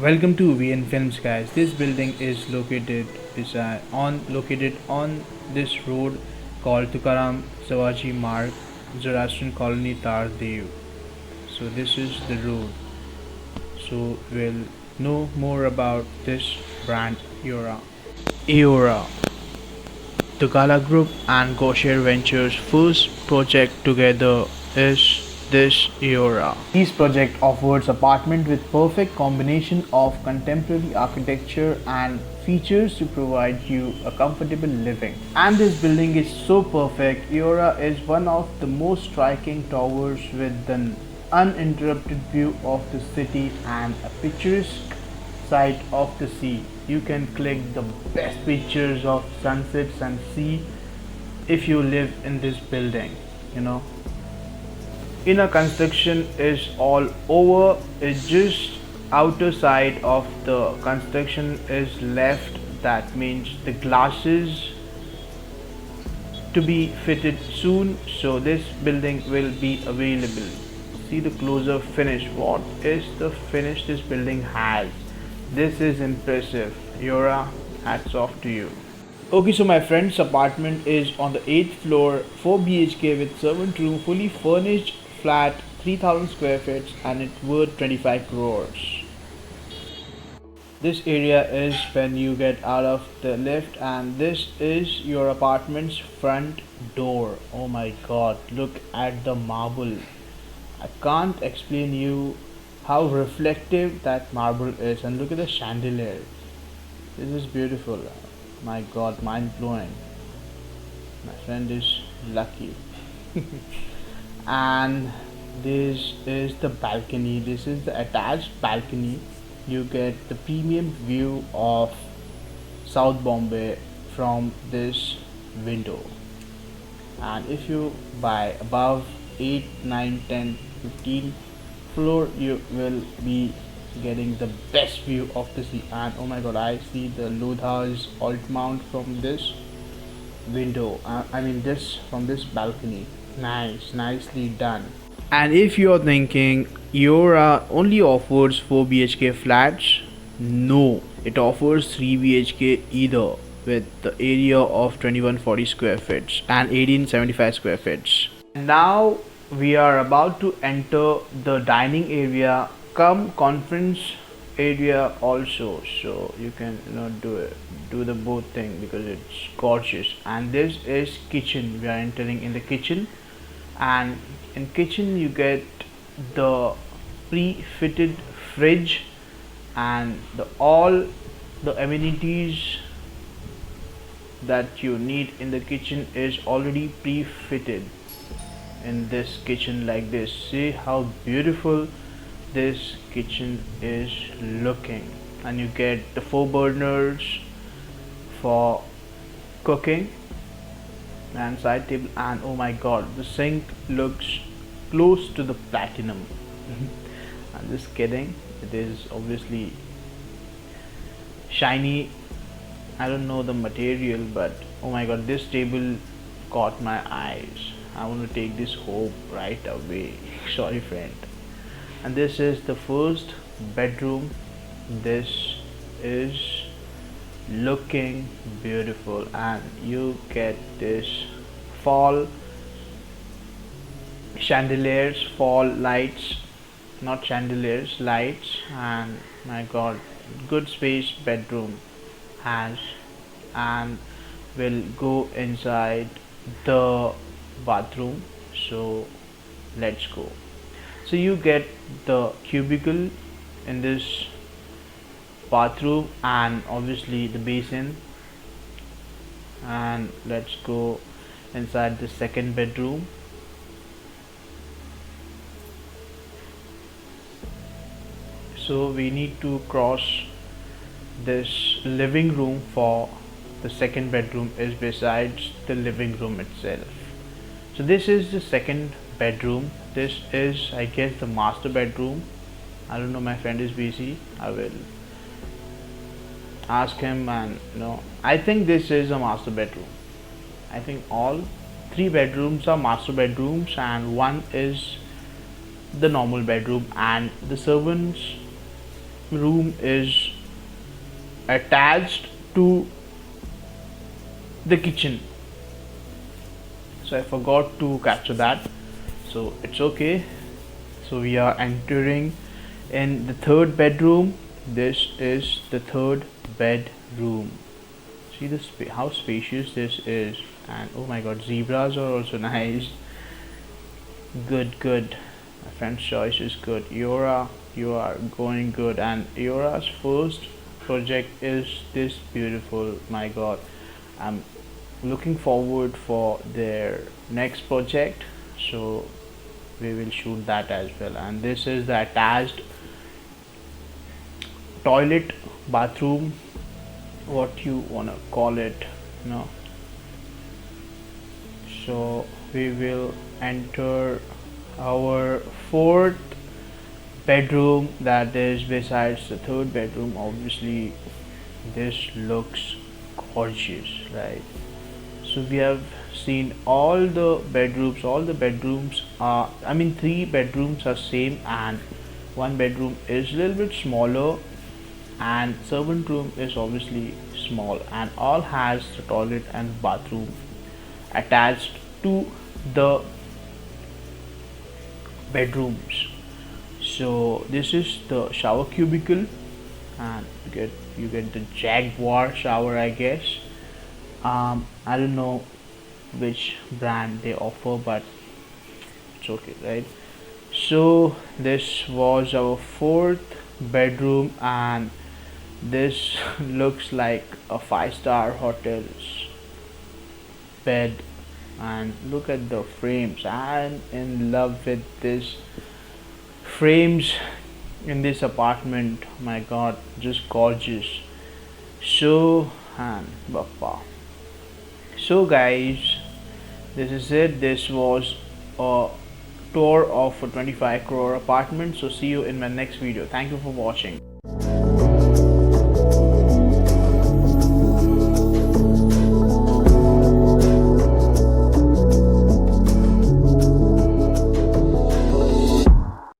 Welcome to VN Films, guys. This building is located on this road called Tukaram Savaji Marg, Zoroastrian Colony, Tardeo. So this is the road. So we'll know more about this brand Iora. Iora, the Gala Group and Gosher Ventures' first project together is this Iora. This project offers apartment with perfect combination of contemporary architecture and features to provide you a comfortable living. And this building is so perfect. Iora is one of the most striking towers with an uninterrupted view of the city and a picturesque sight of the sea. You can click the best pictures of sunsets and sea if you live in this building, you know. Inner construction is all over. It's just outer side of the construction is left. That means the glasses to be fitted soon, so this building will be available. See the closer finish. What is the finish this building has? This is impressive. Yora, hats off to you. Okay, so my friend's apartment is on the 8th floor, 4 BHK with servant room, fully furnished flat, 3000 square feet, and it's worth 25 crores. This area is when you get out of the lift, and this is your apartment's front door. Oh my god, look at the marble. I can't explain you how reflective that marble is, and look at the chandelier. This is beautiful. My god, mind blowing. My friend is lucky. And this is the balcony. This is the attached balcony. You get the premium view of South Bombay from this window. And if you buy above 8, 9, 10, 15 floor, you will be getting the best view of the sea. And oh my god, I see the Lodha's alt mount from this window. This from this balcony. Nice, nicely done. And if you're thinking Iora only offers 4 BHK flats, no, it offers 3 BHK either, with the area of 2140 square feet and 1875 square feet. Now we are about to enter the dining area come conference area also, so you can do the both thing because it's gorgeous. And this is kitchen. We are entering in the kitchen, and in kitchen you get the pre-fitted fridge, and all the amenities that you need in the kitchen is already pre-fitted in this kitchen like this. See how beautiful this kitchen is looking. And you get the 4 burners for cooking and side table, and oh my god, the sink looks close to the platinum. I'm just kidding, it is obviously shiny. I don't know the material, but oh my god, this table caught my eyes. I want to take this home right away. Sorry friend. And this is the first bedroom. This is looking beautiful, and you get this fall chandeliers, fall lights, not chandeliers, lights. And my god, good space bedroom has. And we'll go inside the bathroom, so let's go. So you get the cubicle in this bathroom, and obviously the basin. And let's go inside the second bedroom. So we need to cross this living room, for the second bedroom is besides the living room itself. So this is the second bedroom. This is, I guess, the master bedroom. I don't know, my friend is busy. I will ask him. And I think this is a master bedroom. I think all 3 bedrooms are master bedrooms, and one is the normal bedroom. And the servants room is attached to the kitchen. So I forgot to capture that, so it's okay. So we are entering in the third bedroom. This is the third bedroom. See this, how spacious this is, and oh my god, zebras are also nice. Good. My friend's choice is good. Iora, you are going good. And Iora's first project is this beautiful. My god, I'm looking forward for their next project. So we will shoot that as well. And this is the attached toilet, bathroom, what you wanna call it, you know. So we will enter our fourth bedroom, that is besides the third bedroom. Obviously this looks gorgeous, right? So we have seen all the bedrooms. All the bedrooms are, I mean, 3 bedrooms are same, and 1 bedroom is a little bit smaller, and servant room is obviously small, and all has the toilet and bathroom attached to the bedrooms. So this is the shower cubicle, and you get the Jaguar shower, I guess. I don't know which brand they offer, but it's okay, right? So this was our fourth bedroom, and this looks like a 5-star hotel's bed. And look at the frames. I'm in love with this frames in this apartment. My god, just gorgeous. So, and Bappa. So guys, this is it. This was a tour of a 25 crore apartment. So see you in my next video. Thank you for watching.